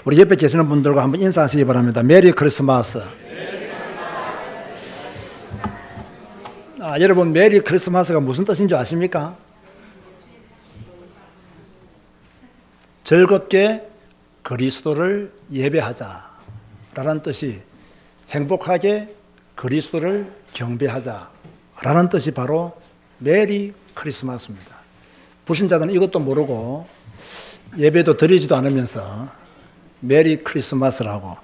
우리 옆에 계시는 분들과 한번 인사하시기 바랍니다. 메리 크리스마스. 여러분, 메리 크리스마스가 무슨 뜻인 줄 아십니까? 즐겁게 그리스도를 예배하자라는 뜻이, 행복하게 그리스도를 경배하자라는 뜻이 바로 메리 크리스마스입니다. 불신자들은 이것도 모르고 예배도 드리지도 않으면서 메리 크리스마스라고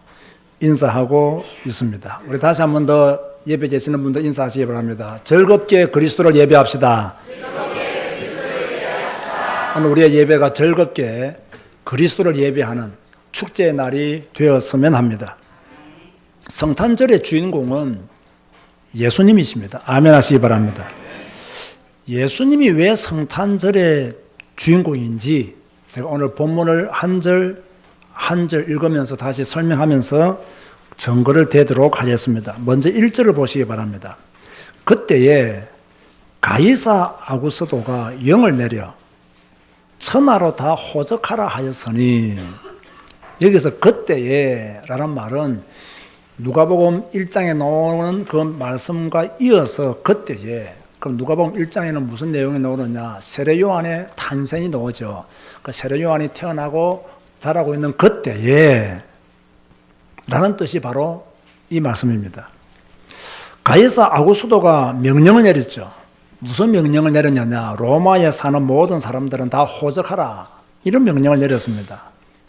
인사하고 있습니다. 우리 다시 한 번 더 예배 계시는 분들 인사하시기 바랍니다. 즐겁게 그리스도를 예배합시다. 오늘 우리의 예배가 즐겁게 그리스도를 예배하는 축제의 날이 되었으면 합니다. 성탄절의 주인공은 예수님이십니다. 아멘 하시기 바랍니다. 예수님이 왜 성탄절의 주인공인지 제가 오늘 본문을 한 절 한 절 읽으면서 다시 설명하면서 증거를 대도록 하겠습니다. 먼저 1절을 보시기 바랍니다. 그때에 가이사 아구스도가 영을 내려 천하로 다 호적하라 하였으니, 여기서 그때에 라는 말은 누가복음 1장에 나오는 그 말씀과 이어서 그때에, 그럼 누가복음 1장에는 무슨 내용이 나오느냐? 세례 요한의 탄생이 나오죠. 그 세례 요한이 태어나고 자라고 있는 그때에 라는 뜻이 바로 이 말씀입니다. 가이사 아구스도가 명령을 내렸죠. 무슨 명령을 내렸느냐? 로마에 사는 모든 사람들은 다 호적하라, 이런 명령을 내렸습니다.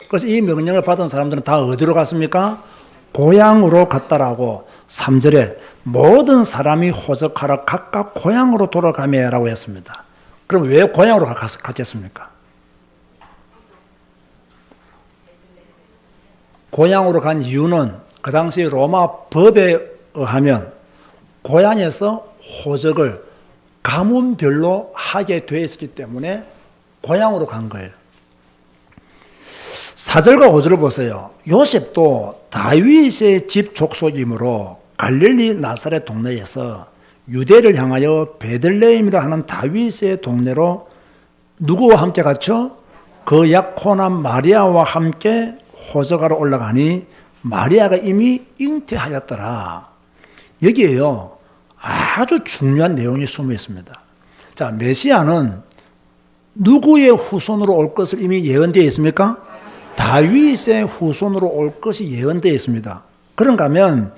그래서 이 명령을 받은 사람들은 다 어디로 갔습니까? 고향으로 갔다라고 3절에 모든 사람이 호적하라, 각각 고향으로 돌아가매라고 했습니다. 그럼 왜 고향으로 갔겠습니까? 고향으로 간 이유는 그 당시 로마 법에 의하면 고향에서 호적을 가문별로 하게 되어 있었기 때문에 고향으로 간 거예요. 4절과 5절을 보세요. 요셉도 다윗의 집 족속이므로 갈릴리 나사렛 동네에서 유대를 향하여 베들레헴이라 하는 다윗의 동네로 누구와 함께 갔죠? 그 약혼한 마리아와 함께 호적하러 올라가니 마리아가 이미 잉태하였더라. 여기에요, 아주 중요한 내용이 숨어 있습니다. 자, 메시아는 누구의 후손으로 올 것을 이미 예언되어 있습니까? 다윗의 후손으로 올 것이 예언되어 있습니다. 그런가 하면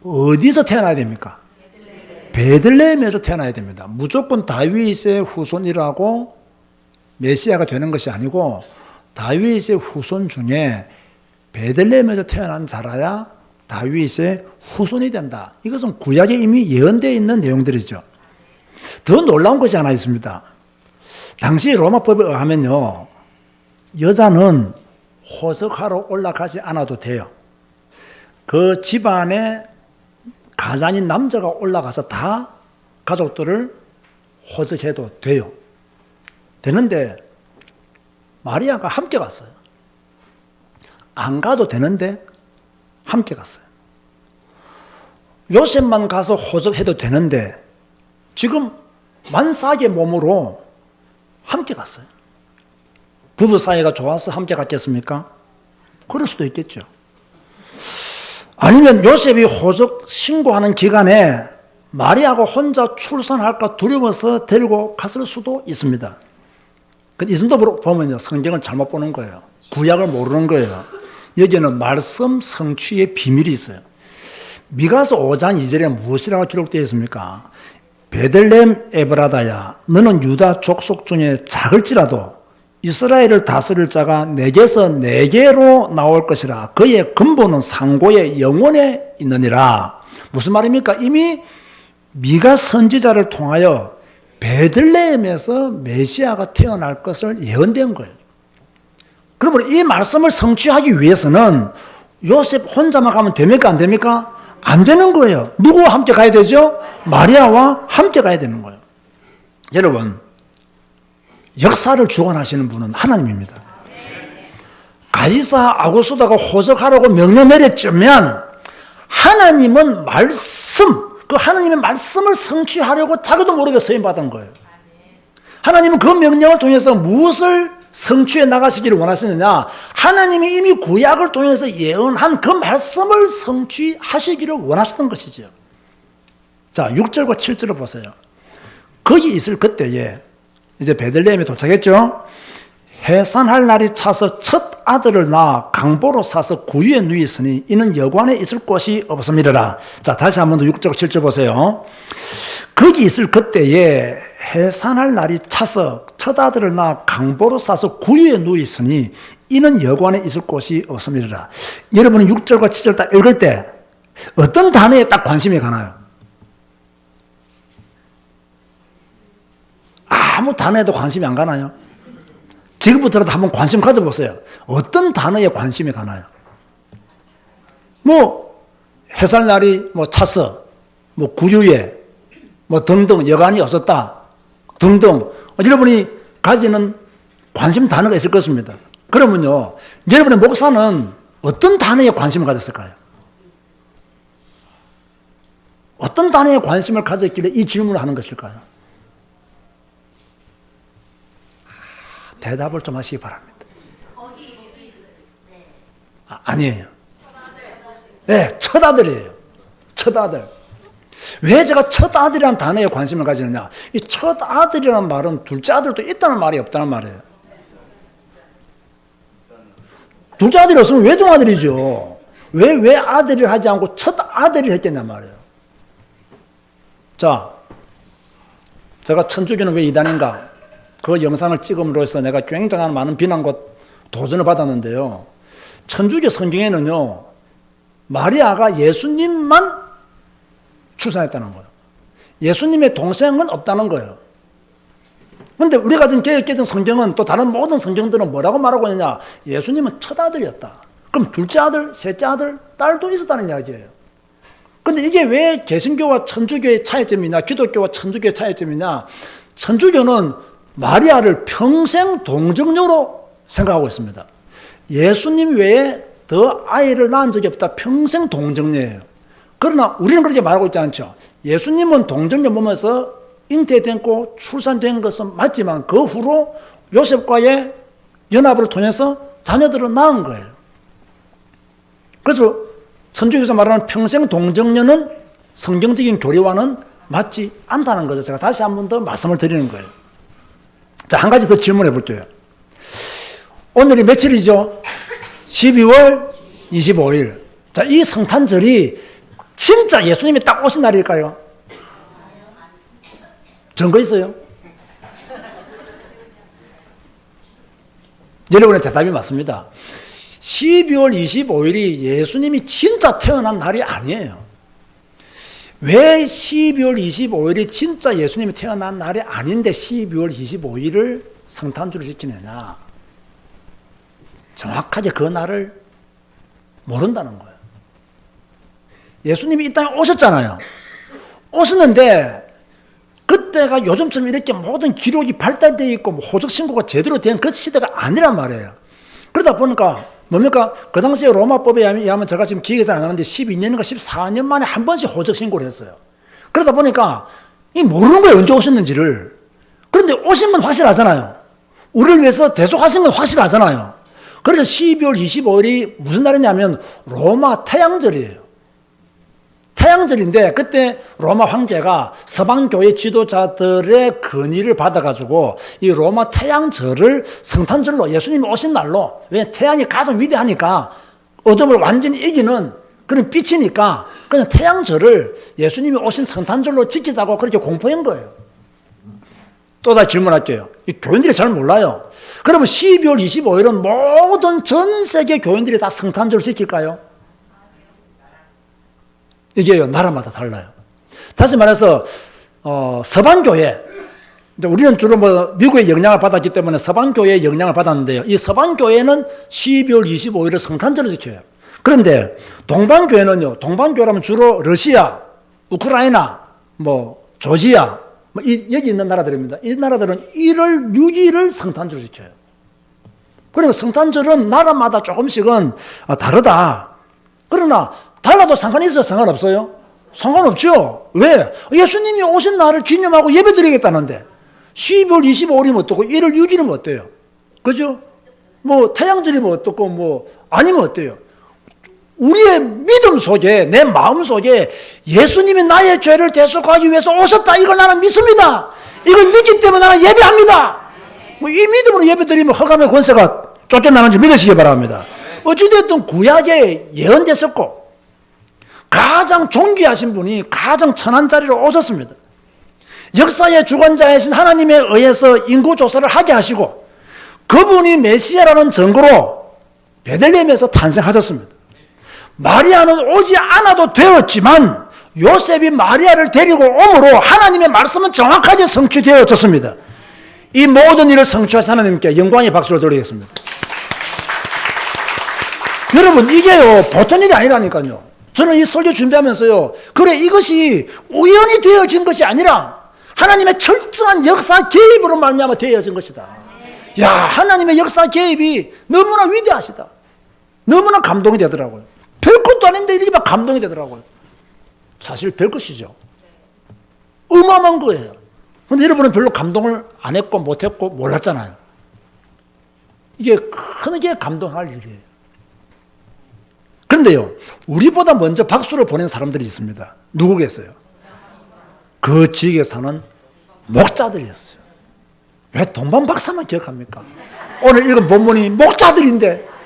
어디서 태어나야 됩니까? 베들레헴에서 태어나야 됩니다. 무조건 다윗의 후손이라고 메시아가 되는 것이 아니고 다윗의 후손 중에 베들레헴에서 태어난 자라야 다윗의 후손이 된다. 이것은 구약에 이미 예언되어 있는 내용들이죠. 더 놀라운 것이 하나 있습니다. 당시 로마법에 의하면요, 여자는 호적하러 올라가지 않아도 돼요. 그 집안에 가장인 남자가 올라가서 다 가족들을 호적해도 돼요. 되는데 마리아가 함께 갔어요. 안 가도 되는데 함께 갔어요. 요셉만 가서 호적해도 되는데 지금 만삭의 몸으로 함께 갔어요. 부부 사이가 좋아서 함께 갔겠습니까? 그럴 수도 있겠죠. 아니면 요셉이 호적 신고하는 기간에 마리아가 혼자 출산할까 두려워서 데리고 갔을 수도 있습니다. 이 정도 보면요, 성경을 잘못 보는 거예요. 구약을 모르는 거예요. 여기에는 말씀 성취의 비밀이 있어요. 미가서 5장 2절에 무엇이라고 기록되어 있습니까? 베들레헴 에브라다야, 너는 유다 족속 중에 작을지라도 이스라엘을 다스릴 자가 내게서 내게로 나올 것이라. 그의 근본은 상고의 영혼에 있느니라. 무슨 말입니까? 이미 미가 선지자를 통하여 베들레헴에서 메시아가 태어날 것을 예언된 거예요. 그러면 이 말씀을 성취하기 위해서는 요셉 혼자만 가면 됩니까? 안 됩니까? 안 되는 거예요. 누구와 함께 가야 되죠? 마리아와 함께 가야 되는 거예요. 여러분, 역사를 주관하시는 분은 하나님입니다. 가이사 아구스도가 호적하라고 명령 내렸지만 하나님은 그 하나님의 말씀을 성취하려고 자기도 모르게 서임받은 거예요. 하나님은 그 명령을 통해서 무엇을 성취해 나가시기를 원하시느냐? 하나님이 이미 구약을 통해서 예언한 그 말씀을 성취하시기를 원하셨던 것이죠. 자, 6절과 7절을 보세요. 거기 있을 그때에 이제 베들레헴에 도착했죠. 해산할 날이 차서 첫 아들을 낳아 강보로 사서 구유에 누이으니 이는 여관에 있을 곳이 없음이라. 자, 다시 한 번 더 6절 7절 보세요. 거기 있을 그때에 해산할 날이 차서 첫 아들을 낳아 강보로 사서 구유에 누이으니 이는 여관에 있을 곳이 없음이라. 여러분은 6절과 7절 딱 읽을 때 어떤 단어에 딱 관심이 가나요? 아무 단어에도 관심이 안 가나요? 지금부터라도 한번 관심 가져보세요. 어떤 단어에 관심이 가나요? 뭐 해살날이 뭐 차서 뭐 구유에 뭐 등등 여간이 없었다 등등 여러분이 가지는 관심 단어가 있을 것입니다. 그러면요, 여러분의 목사는 어떤 단어에 관심을 가졌을까요? 어떤 단어에 관심을 가졌길래 이 질문을 하는 것일까요? 대답을 좀 하시기 바랍니다. 아니에요. 네, 첫 아들이에요. 첫 아들. 왜 제가 첫 아들이라는 단어에 관심을 가지느냐? 이 첫 아들이라는 말은 둘째 아들도 있다는 말이 없다는 말이에요. 둘째 아들이 없으면 외동아들이죠. 왜 아들을 하지 않고 첫 아들을 했겠냐 말이에요. 자, 제가 천주교는 왜 이단인가? 그 영상을 찍음으로써 내가 굉장한 많은 비난과 도전을 받았는데요. 천주교 성경에는요, 마리아가 예수님만 출산했다는 거예요. 예수님의 동생은 없다는 거예요. 그런데 우리가 가진 개혁개정 성경은 또 다른 모든 성경들은 뭐라고 말하고 있느냐? 예수님은 첫 아들이었다. 그럼 둘째 아들, 셋째 아들, 딸도 있었다는 이야기예요. 그런데 이게 왜 개신교와 천주교의 차이점이냐? 기독교와 천주교의 차이점이냐? 천주교는 마리아를 평생 동정녀로 생각하고 있습니다. 예수님 외에 더 아이를 낳은 적이 없다. 평생 동정녀예요. 그러나 우리는 그렇게 말하고 있지 않죠. 예수님은 동정녀 몸에서 잉태되고 출산된 것은 맞지만 그 후로 요셉과의 연합을 통해서 자녀들을 낳은 거예요. 그래서 천주교에서 말하는 평생 동정녀는 성경적인 교리와는 맞지 않다는 거죠. 제가 다시 한 번 더 말씀을 드리는 거예요. 자, 한 가지 더 질문해 볼게요. 오늘이 며칠이죠? 12월 25일. 자, 이 성탄절이 진짜 예수님이 딱 오신 날일까요? 증거 있어요? 여러분의 대답이 맞습니다. 12월 25일이 예수님이 진짜 태어난 날이 아니에요. 왜 12월 25일이 진짜 예수님이 태어난 날이 아닌데 12월 25일을 성탄주를 지키느냐? 정확하게 그 날을 모른다는 거예요. 예수님이 이 땅에 오셨잖아요. 오셨는데 그때가 요즘처럼 이렇게 모든 기록이 발달되어 있고 호적 신고가 제대로 된 그 시대가 아니란 말이에요. 그러다 보니까 뭡니까? 그 당시에 로마법에 의하면 제가 지금 기억이 잘 안 나는데 12년인가 14년 만에 한 번씩 호적 신고를 했어요. 그러다 보니까 모르는 거예요. 언제 오셨는지를. 그런데 오신 건 확실하잖아요. 우리를 위해서 대속하신 건 확실하잖아요. 그래서 12월 25일이 무슨 날이냐면 로마 태양절이에요. 태양절인데 그때 로마 황제가 서방교회 지도자들의 건의를 받아가지고 이 로마 태양절을 성탄절로 예수님이 오신 날로, 왜 태양이 가장 위대하니까 어둠을 완전히 이기는 그런 빛이니까 그냥 태양절을 예수님이 오신 성탄절로 지키자고 그렇게 공포한 거예요. 또 다시 질문할게요. 이 교인들이 잘 몰라요. 그러면 12월 25일은 모든 전 세계 교인들이 다 성탄절을 지킬까요? 이게요, 나라마다 달라요. 다시 말해서, 서방교회, 우리는 주로 미국의 영향을 받았기 때문에 서방교회의 영향을 받았는데요. 이 서방교회는 12월 25일을 성탄절을 지켜요. 그런데 동방교회는요, 동방교회라면 주로 러시아, 우크라이나, 조지아, 여기 있는 나라들입니다. 이 나라들은 1월 6일을 성탄절을 지켜요. 그리고 성탄절은 나라마다 조금씩은 다르다. 그러나 달라도 상관이 있어요? 상관없어요? 상관없죠. 왜? 예수님이 오신 날을 기념하고 예배 드리겠다는데 12월 25일이면 어떻고 1월 6일이면 어때요? 그죠? 뭐 태양절이 뭐 어떻고 뭐 아니면 어때요? 우리의 믿음 속에, 내 마음 속에 예수님이 나의 죄를 대속하기 위해서 오셨다, 이걸 나는 믿습니다. 이걸 믿기 때문에 나는 예배합니다. 뭐 이 믿음으로 예배드리면 흑암의 권세가 쫓겨나는지 믿으시기 바랍니다. 어찌됐든 구약에 예언됐었고 가장 존귀하신 분이 가장 천한 자리로 오셨습니다. 역사의 주관자이신 하나님에 의해서 인구조사를 하게 하시고 그분이 메시아라는 증거로 베들레헴에서 탄생하셨습니다. 마리아는 오지 않아도 되었지만 요셉이 마리아를 데리고 오므로 하나님의 말씀은 정확하게 성취되어졌습니다. 이 모든 일을 성취하신 하나님께 영광의 박수를 드리겠습니다. 여러분, 이게요 보통 일이 아니라니까요. 저는 이 설교 준비하면서요, 그래 이것이 우연히 되어진 것이 아니라 하나님의 철저한 역사 개입으로 말미암아 되어진 것이다. 야, 하나님의 역사 개입이 너무나 위대하시다. 너무나 감동이 되더라고요. 별것도 아닌데 이렇게 막 감동이 되더라고요. 사실 별것이죠. 어마어마한 거예요. 근데 여러분은 별로 감동을 안 했고 못했고 몰랐잖아요. 이게 크게 감동할 일이에요. 그런데요, 우리보다 먼저 박수를 보낸 사람들이 있습니다. 누구겠어요? 그 지역에 사는 목자들이었어요. 왜 동방 박사만 기억합니까? 오늘 읽은 본문이 목자들인데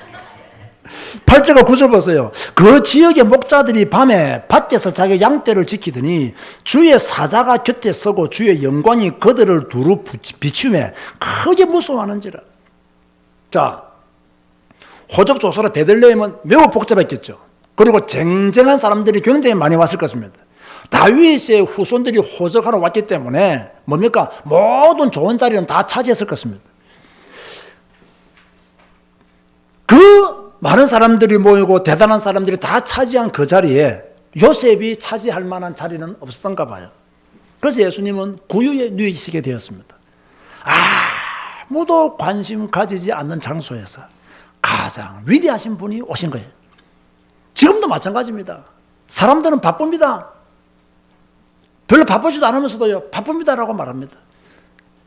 8절과 9절 보세요. 그 지역의 목자들이 밤에 밖에서 자기 양떼를 지키더니 주의 사자가 곁에 서고 주의 영광이 그들을 두루 비추며 크게 무서워하는지라. 자, 호적조사로 베들레헴은 매우 복잡했겠죠. 그리고 쟁쟁한 사람들이 굉장히 많이 왔을 것입니다. 다윗의 후손들이 호적하러 왔기 때문에 뭡니까? 모든 좋은 자리는 다 차지했을 것입니다. 그 많은 사람들이 모이고 대단한 사람들이 다 차지한 그 자리에 요셉이 차지할 만한 자리는 없었던가 봐요. 그래서 예수님은 구유에 누이시게 되었습니다. 아무도 관심 가지지 않는 장소에서 가장 위대하신 분이 오신 거예요. 지금도 마찬가지입니다. 사람들은 바쁩니다. 별로 바쁘지도 않으면서도요, 바쁩니다라고 말합니다.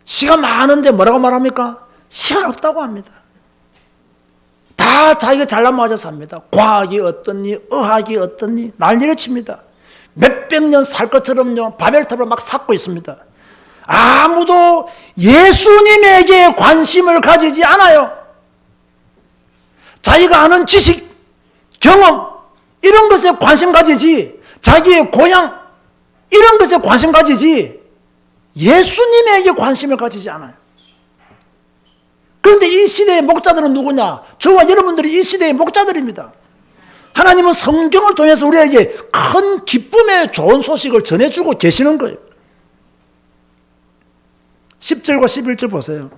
시간 많은데 뭐라고 말합니까? 시간 없다고 합니다. 다 자기가 잘난 맞아 삽니다. 과학이 어떻니, 의학이 어떻니, 난리를 칩니다. 몇백 년 살 것처럼요, 바벨탑을 막 쌓고 있습니다. 아무도 예수님에게 관심을 가지지 않아요. 자기가 아는 지식, 경험, 이런 것에 관심 가지지, 자기의 고향, 이런 것에 관심 가지지, 예수님에게 관심을 가지지 않아요. 그런데 이 시대의 목자들은 누구냐? 저와 여러분들이 이 시대의 목자들입니다. 하나님은 성경을 통해서 우리에게 큰 기쁨의 좋은 소식을 전해주고 계시는 거예요. 10절과 11절 보세요.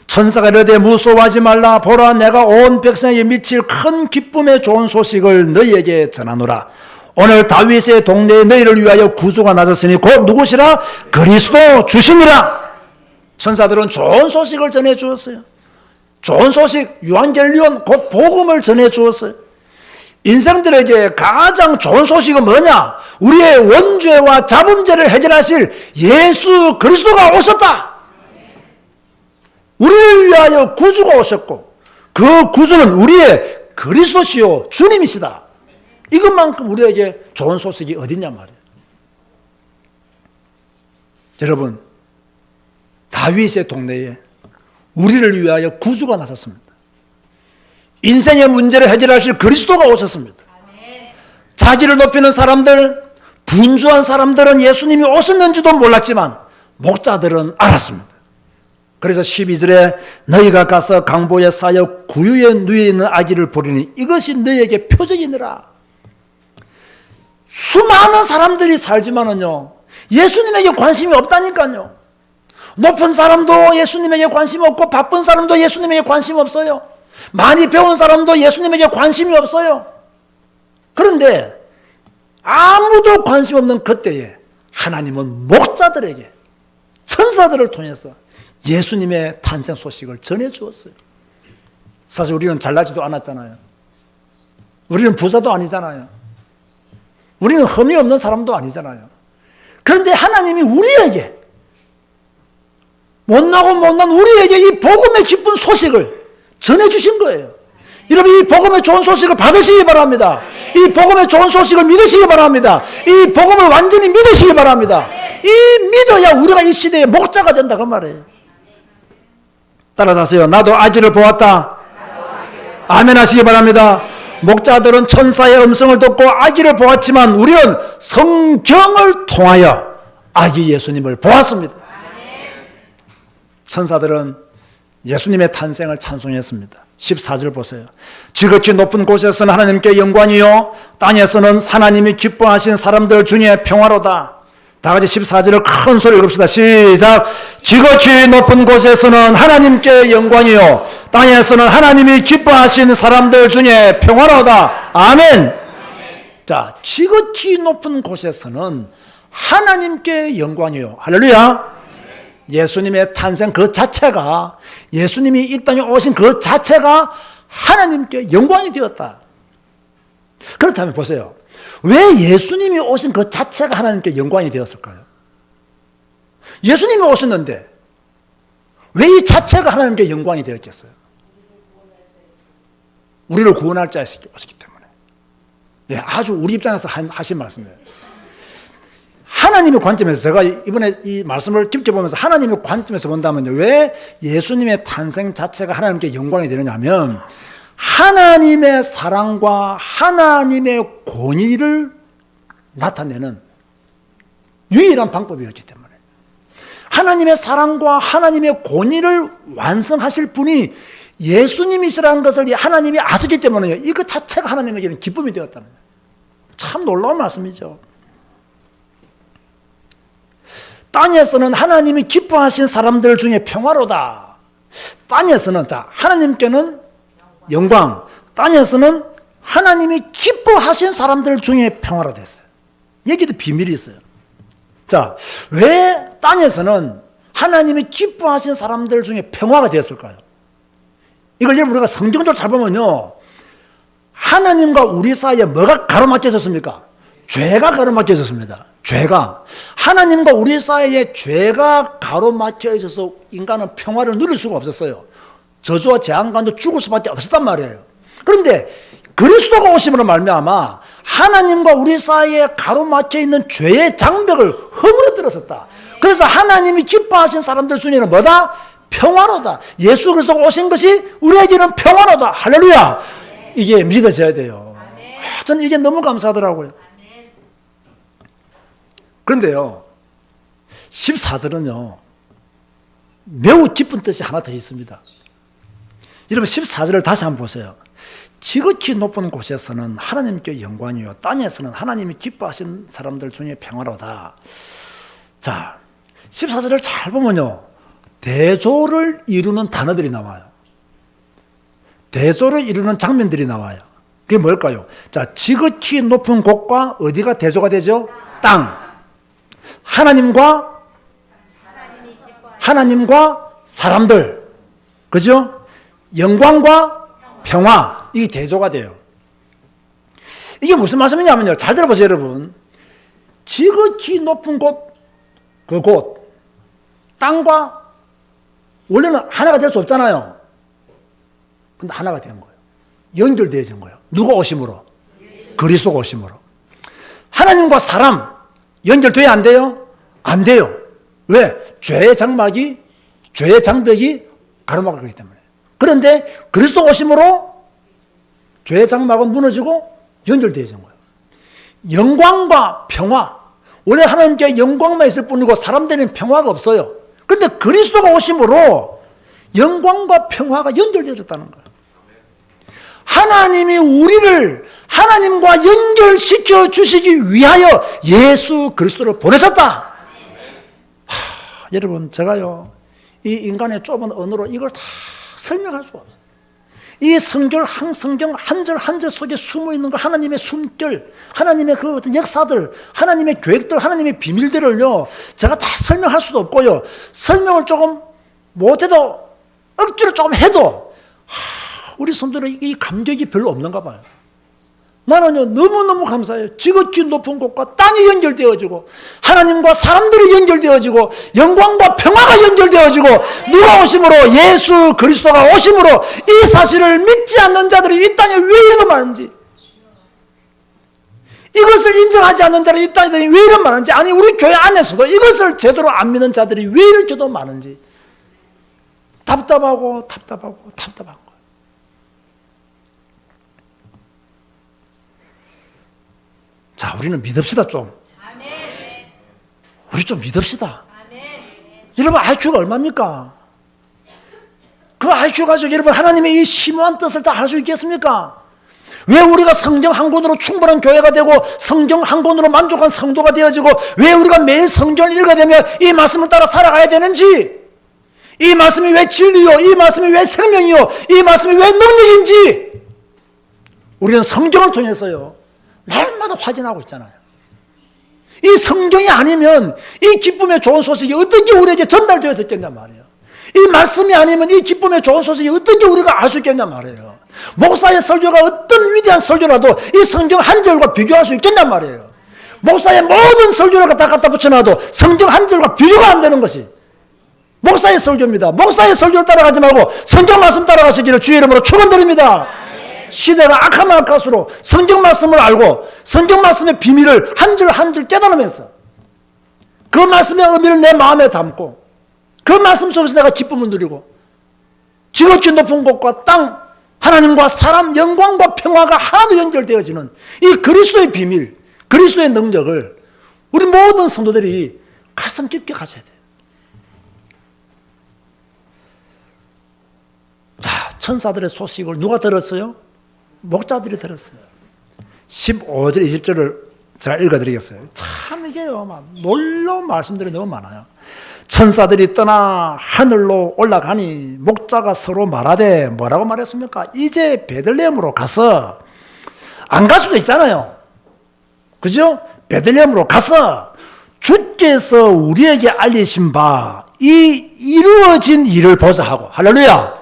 천사가 이르되 무서워하지 말라. 보라, 내가 온 백성에게 미칠 큰 기쁨의 좋은 소식을 너희에게 전하노라. 오늘 다윗의 동네에 너희를 위하여 구주가 나졌으니 곧 누구시라? 그리스도 주시니라. 천사들은 좋은 소식을 전해 주었어요. 좋은 소식, 유한겔리온, 곧 복음을 전해 주었어요. 인생들에게 가장 좋은 소식은 뭐냐? 우리의 원죄와 잡음죄를 해결하실 예수 그리스도가 오셨다. 우리를 위하여 구주가 오셨고 그 구주는 우리의 그리스도시요 주님이시다. 이것만큼 우리에게 좋은 소식이 어디냐 말이에요. 여러분, 다윗의 동네에 우리를 위하여 구주가 나섰습니다. 인생의 문제를 해결하실 그리스도가 오셨습니다. 자기를 높이는 사람들, 분주한 사람들은 예수님이 오셨는지도 몰랐지만 목자들은 알았습니다. 그래서 12절에 너희가 가서 강보에 쌓여 구유에 누이는 아기를 보리니 이것이 너희에게 표적이니라. 수많은 사람들이 살지만은요, 예수님에게 관심이 없다니까요. 높은 사람도 예수님에게 관심 없고 바쁜 사람도 예수님에게 관심 없어요. 많이 배운 사람도 예수님에게 관심이 없어요. 그런데 아무도 관심 없는 그때에 하나님은 목자들에게, 천사들을 통해서 예수님의 탄생 소식을 전해주었어요. 사실 우리는 잘나지도 않았잖아요. 우리는 부자도 아니잖아요. 우리는 흠이 없는 사람도 아니잖아요. 그런데 하나님이 우리에게 못나고 못난 우리에게 이 복음의 기쁜 소식을 전해주신 거예요. 여러분, 이 복음의 좋은 소식을 받으시기 바랍니다. 이 복음의 좋은 소식을 믿으시기 바랍니다. 이 복음을 완전히 믿으시기 바랍니다. 이 믿어야 우리가 이 시대의 목자가 된다 그 말이에요. 따라하세요. 나도 아기를 보았다. 아멘 하시기 바랍니다. 목자들은 천사의 음성을 듣고 아기를 보았지만 우리는 성경을 통하여 아기 예수님을 보았습니다. 천사들은 예수님의 탄생을 찬송했습니다. 14절 보세요. 지극히 높은 곳에서는 하나님께 영광이요 땅에서는 하나님이 기뻐하신 사람들 중에 평화로다. 다 같이 14절을 큰 소리로 읽읍시다. 시작. 지극히 높은 곳에서는 하나님께 영광이요 땅에서는 하나님이 기뻐하신 사람들 중에 평화로다. 아멘. 자, 지극히 높은 곳에서는 하나님께 영광이요. 할렐루야. 예수님의 탄생 그 자체가, 예수님이 이 땅에 오신 그 자체가 하나님께 영광이 되었다. 그렇다면 보세요. 왜 예수님이 오신 그 자체가 하나님께 영광이 되었을까요? 예수님이 오셨는데 왜 이 자체가 하나님께 영광이 되었겠어요? 우리를 구원할 자였기 때문에. 예, 아주 우리 입장에서 하신 말씀이에요. 하나님의 관점에서, 제가 이번에 이 말씀을 깊게 보면서 하나님의 관점에서 본다면요, 왜 예수님의 탄생 자체가 하나님께 영광이 되느냐면 하나님의 사랑과 하나님의 권위를 나타내는 유일한 방법이었기 때문에, 하나님의 사랑과 하나님의 권위를 완성하실 분이 예수님이시라는 것을 하나님이 아시기 때문에 이것 자체가 하나님에게는 기쁨이 되었다는 거예요. 참 놀라운 말씀이죠. 땅에서는 하나님이 기뻐하신 사람들 중에 평화로다. 땅에서는, 자, 하나님께는 영광, 땅에서는 하나님이 기뻐하신 사람들 중에 평화로 됐어요. 여기도 비밀이 있어요. 자, 왜 땅에서는 하나님이 기뻐하신 사람들 중에 평화가 되었을까요? 이걸 여러분 우리가 성경적으로 잘 보면요, 하나님과 우리 사이에 뭐가 가로막혀 있었습니까? 죄가 가로막혀 있었습니다. 죄가, 하나님과 우리 사이에 죄가 가로막혀 있어서 인간은 평화를 누릴 수가 없었어요. 저주와 재앙 가운데 죽을 수밖에 없었단 말이에요. 그런데 그리스도가 오심으로 말미암아 하나님과 우리 사이에 가로막혀 있는 죄의 장벽을 허물어뜨렸었다. 그래서 하나님이 기뻐하신 사람들 중에는 뭐다? 평화로다. 예수 그리스도가 오신 것이 우리에게는 평화로다. 할렐루야. 이게 믿어져야 돼요. 저는 이게 너무 감사하더라고요. 그런데요, 14절은요, 매우 기쁜 뜻이 하나 더 있습니다. 여러분 14절을 다시 한번 보세요. 지극히 높은 곳에서는 하나님께 영광이요 땅에서는 하나님이 기뻐하신 사람들 중에 평화로다. 자, 14절을 잘 보면요, 대조를 이루는 단어들이 나와요. 대조를 이루는 장면들이 나와요. 그게 뭘까요? 자, 지극히 높은 곳과 어디가 대조가 되죠? 땅. 하나님과 사람들. 그죠? 영광과 평화. 이게 대조가 돼요. 이게 무슨 말씀이냐면요, 잘 들어보세요 여러분. 지극히 높은 곳, 그 곳, 땅과 원래는 하나가 될 수 없잖아요. 근데 하나가 된 거예요. 연결되어진 거예요. 누가 오심으로? 그리스도가 오심으로. 하나님과 사람 연결돼야 안 돼요? 안 돼요. 왜? 죄의 장벽이 가로막기 때문에. 그런데 그리스도 오심으로 죄의 장막은 무너지고 연결되어진 거예요. 영광과 평화. 원래 하나님께 영광만 있을 뿐이고 사람들은 평화가 없어요. 그런데 그리스도가 오심으로 영광과 평화가 연결되어졌다는 거예요. 하나님이 우리를 하나님과 연결시켜 주시기 위하여 예수 그리스도를 보내셨다. 여러분, 제가요, 이 인간의 좁은 언어로 이걸 다 설명할 수가 없어요. 이 성경 한 절 한 절 속에 숨어 있는 거, 하나님의 숨결, 하나님의 그 역사들, 하나님의 계획들, 하나님의 비밀들을요, 제가 다 설명할 수도 없고요, 설명을 조금 못해도 억지로 조금 해도 우리 성도들은 이 감격이 별로 없는가 봐요. 나는요 너무너무 감사해요. 지극히 높은 곳과 땅이 연결되어지고 하나님과 사람들이 연결되어지고 영광과 평화가 연결되어지고 누가 오심으로 예수 그리스도가 오심으로 이 사실을 믿지 않는 자들이 이 땅에 왜 이렇게 많은지, 이것을 인정하지 않는 자들이 이 땅에 왜 이렇게 많은지, 아니 우리 교회 안에서도 이것을 제대로 안 믿는 자들이 왜 이렇게도 많은지 답답하고 답답한 거예요. 자, 우리는 믿읍시다 좀. 우리 좀 믿읍시다. 여러분 IQ가 얼마입니까? 그 IQ 가지고 여러분 하나님의 이 심오한 뜻을 다 할 수 있겠습니까? 왜 우리가 성경 한 권으로 충분한 교회가 되고 성경 한 권으로 만족한 성도가 되어지고 왜 우리가 매일 성경을 읽어대며 이 말씀을 따라 살아가야 되는지, 이 말씀이 왜 진리요, 이 말씀이 왜 생명이요, 이 말씀이 왜 능력인지 우리는 성경을 통해서요 날마다 확인하고 있잖아요. 이 성경이 아니면 이 기쁨의 좋은 소식이 어떻게 우리에게 전달되어졌겠냐 말이에요. 이 말씀이 아니면 이 기쁨의 좋은 소식이 어떻게 우리가 알 수 있겠냐 말이에요. 목사의 설교가 어떤 위대한 설교라도 이 성경 한 절과 비교할 수 있겠냐 말이에요. 목사의 모든 설교를 다 갖다 붙여놔도 성경 한 절과 비교가 안 되는 것이 목사의 설교입니다. 목사의 설교를 따라가지 말고 성경 말씀 따라가시기를 주의 이름으로 축원드립니다. 시대가 악하면 악할수록 성경 말씀을 알고 성경 말씀의 비밀을 한 줄 한 줄 깨달으면서 그 말씀의 의미를 내 마음에 담고 그 말씀 속에서 내가 기쁨을 누리고 지극히 높은 곳과 땅, 하나님과 사람, 영광과 평화가 하나도 연결되어지는 이 그리스도의 비밀, 그리스도의 능력을 우리 모든 성도들이 가슴 깊게 가져야 돼요. 자, 천사들의 소식을 누가 들었어요? 목자들이 들었어요. 15절, 20절을 제가 읽어드리겠어요. 참 이게요, 막 놀라운 말씀들이 너무 많아요. 천사들이 떠나 하늘로 올라가니 목자가 서로 말하되 뭐라고 말했습니까? 이제 베들레헴으로 가서, 안 갈 수도 있잖아요. 그죠? 베들레헴으로 가서 주께서 우리에게 알리신 바 이 이루어진 일을 보자 하고. 할렐루야.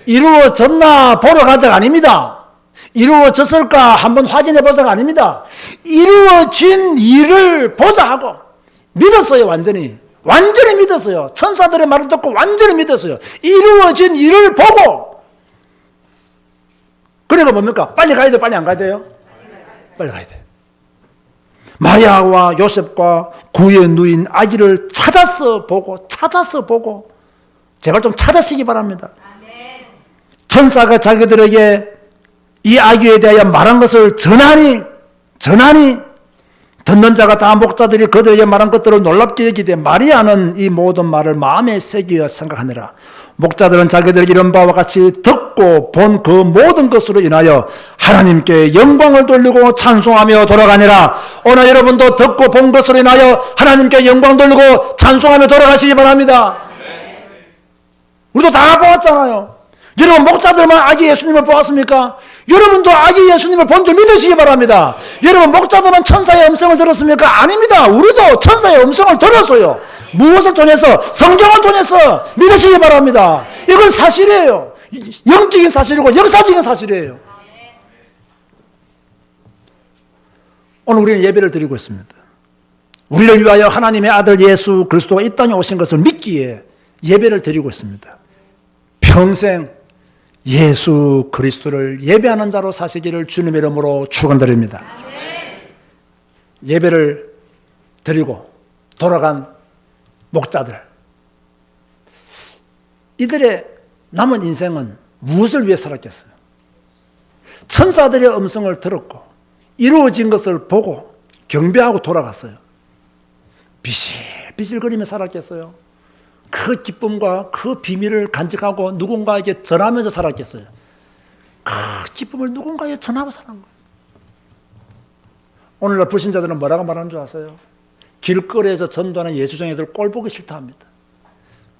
이루어졌나 보러 가자가 아닙니다. 이루어졌을까 한번 확인해 보자가 아닙니다. 이루어진 일을 보자 하고 믿었어요. 완전히 믿었어요. 천사들의 말을 듣고 완전히 믿었어요. 이루어진 일을 보고. 그러니까 뭡니까? 빨리 가야 돼요? 빨리 안 가야 돼요? 빨리 가야 돼요. 마리아와 요셉과 그의 누인 아기를 찾아서 보고 제발 좀 찾으시기 바랍니다. 천사가 자기들에게 이 아기에 대하여 말한 것을 전하니 듣는 자가 다 목자들이 그들에게 말한 것들을 놀랍게 여기되 마리아는 이 모든 말을 마음에 새기어 생각하느라. 목자들은 자기들이 이런 바와 같이 듣고 본 그 모든 것으로 인하여 하나님께 영광을 돌리고 찬송하며 돌아가니라. 오늘 여러분도 듣고 본 것으로 인하여 하나님께 영광 돌리고 찬송하며 돌아가시기 바랍니다. 우리도 다 보았잖아요. 여러분 목자들만 아기 예수님을 보았습니까? 여러분도 아기 예수님을 본 줄 믿으시기 바랍니다. 여러분 목자들만 천사의 음성을 들었습니까? 아닙니다. 우리도 천사의 음성을 들었어요. 무엇을 통해서? 성경을 통해서 믿으시기 바랍니다. 이건 사실이에요. 영적인 사실이고 역사적인 사실이에요. 오늘 우리는 예배를 드리고 있습니다. 우리를 위하여 하나님의 아들 예수 그리스도가 이 땅에 오신 것을 믿기에 예배를 드리고 있습니다. 평생 예수 그리스도를 예배하는 자로 사시기를 주님의 이름으로 축원드립니다. 예배를 드리고 돌아간 목자들, 이들의 남은 인생은 무엇을 위해 살았겠어요? 천사들의 음성을 들었고 이루어진 것을 보고 경배하고 돌아갔어요. 비실비실거리며 살았겠어요? 그 기쁨과 그 비밀을 간직하고 누군가에게 전하면서 살았겠어요? 그 기쁨을 누군가에게 전하고 사는 거예요. 오늘날 불신자들은 뭐라고 말하는 줄 아세요? 길거리에서 전도하는 예수쟁이들 꼴 보기 싫다 합니다.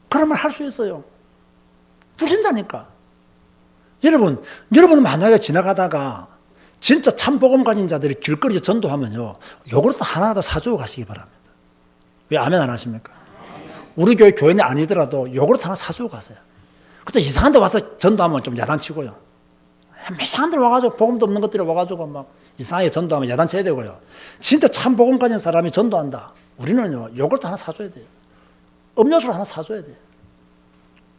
그런 말 할 수 있어요. 불신자니까. 여러분은 만약에 지나가다가 진짜 참 복음 가진 자들이 길거리에서 전도하면요, 요거라도 하나라도 사주고 가시기 바랍니다. 왜 아멘 안 하십니까? 우리 교인이 아니더라도 요거라도 하나 사주고 가세요. 그때 이상한 데 와서 전도하면 좀 야단치고요. 이상한 데 와가지고 복음도 없는 것들이 와가지고 막 이상하게 전도하면 야단쳐야 되고요. 진짜 참 복음 가진 사람이 전도한다. 우리는요, 요거트 하나 사줘야 돼요. 음료수를 하나 사줘야 돼요.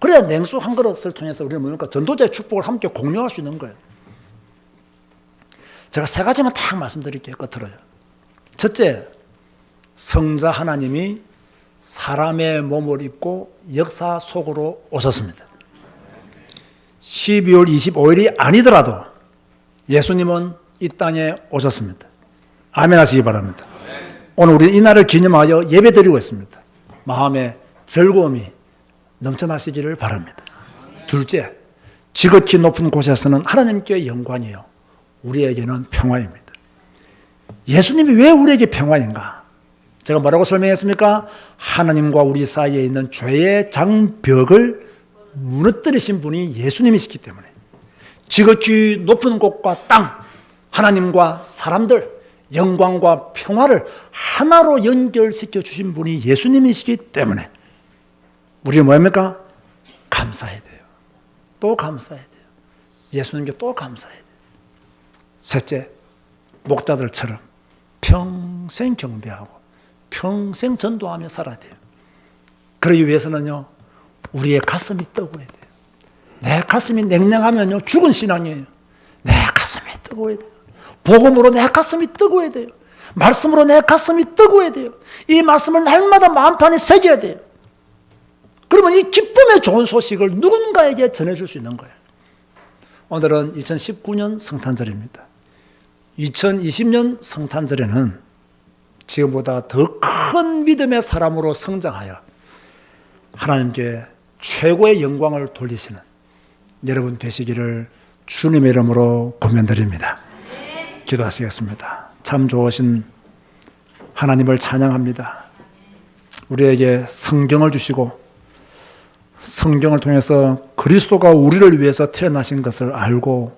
그래야 냉수 한 그릇을 통해서 우리는 뭡니까? 전도자의 축복을 함께 공유할 수 있는 거예요. 제가 세 가지만 딱 말씀드릴게요. 끝으로요. 첫째, 성자 하나님이 사람의 몸을 입고 역사 속으로 오셨습니다. 12월 25일이 아니더라도 예수님은 이 땅에 오셨습니다. 아멘 하시기 바랍니다. 오늘 우리 이날을 기념하여 예배드리고 있습니다. 마음에 즐거움이 넘쳐나시기를 바랍니다. 둘째, 지극히 높은 곳에서는 하나님께 영광이요, 우리에게는 평화입니다. 예수님이 왜 우리에게 평화인가? 제가 뭐라고 설명했습니까? 하나님과 우리 사이에 있는 죄의 장벽을 무너뜨리신 분이 예수님이시기 때문에, 지극히 높은 곳과 땅, 하나님과 사람들, 영광과 평화를 하나로 연결시켜 주신 분이 예수님이시기 때문에 우리는 뭐합니까? 감사해야 돼요. 또 감사해야 돼요. 예수님께 또 감사해야 돼요. 셋째, 목자들처럼 평생 경배하고 평생 전도하며 살아야 돼요. 그러기 위해서는요, 우리의 가슴이 뜨거워야 돼요. 내 가슴이 냉랭하면요, 죽은 신앙이에요. 내 가슴이 뜨거워야 돼요. 복음으로 내 가슴이 뜨거워야 돼요. 말씀으로 내 가슴이 뜨거워야 돼요. 이 말씀을 날마다 마음판에 새겨야 돼요. 그러면 이 기쁨의 좋은 소식을 누군가에게 전해줄 수 있는 거예요. 오늘은 2019년 성탄절입니다. 2020년 성탄절에는 지금보다 더 큰 믿음의 사람으로 성장하여 하나님께 최고의 영광을 돌리시는 여러분 되시기를 주님의 이름으로 권면드립니다. 기도하시겠습니다. 참 좋으신 하나님을 찬양합니다. 우리에게 성경을 주시고 성경을 통해서 그리스도가 우리를 위해서 태어나신 것을 알고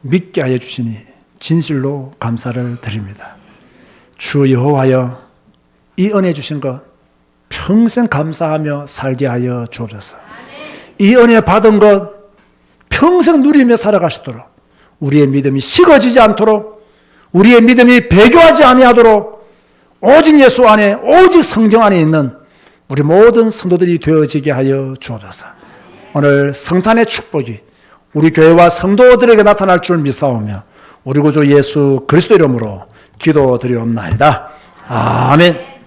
믿게 하여 주시니 진실로 감사를 드립니다. 주 여호와여, 이 은혜 주신 것 평생 감사하며 살게 하여 주옵소서. 이 은혜 받은 것 평생 누리며 살아가시도록, 우리의 믿음이 식어지지 않도록, 우리의 믿음이 배교하지 아니하도록 오직 예수 안에, 오직 성경 안에 있는 우리 모든 성도들이 되어지게 하여 주옵소서. 오늘 성탄의 축복이 우리 교회와 성도들에게 나타날 줄 믿사오며 우리 구주 예수 그리스도 이름으로 기도드리옵나이다. 아멘.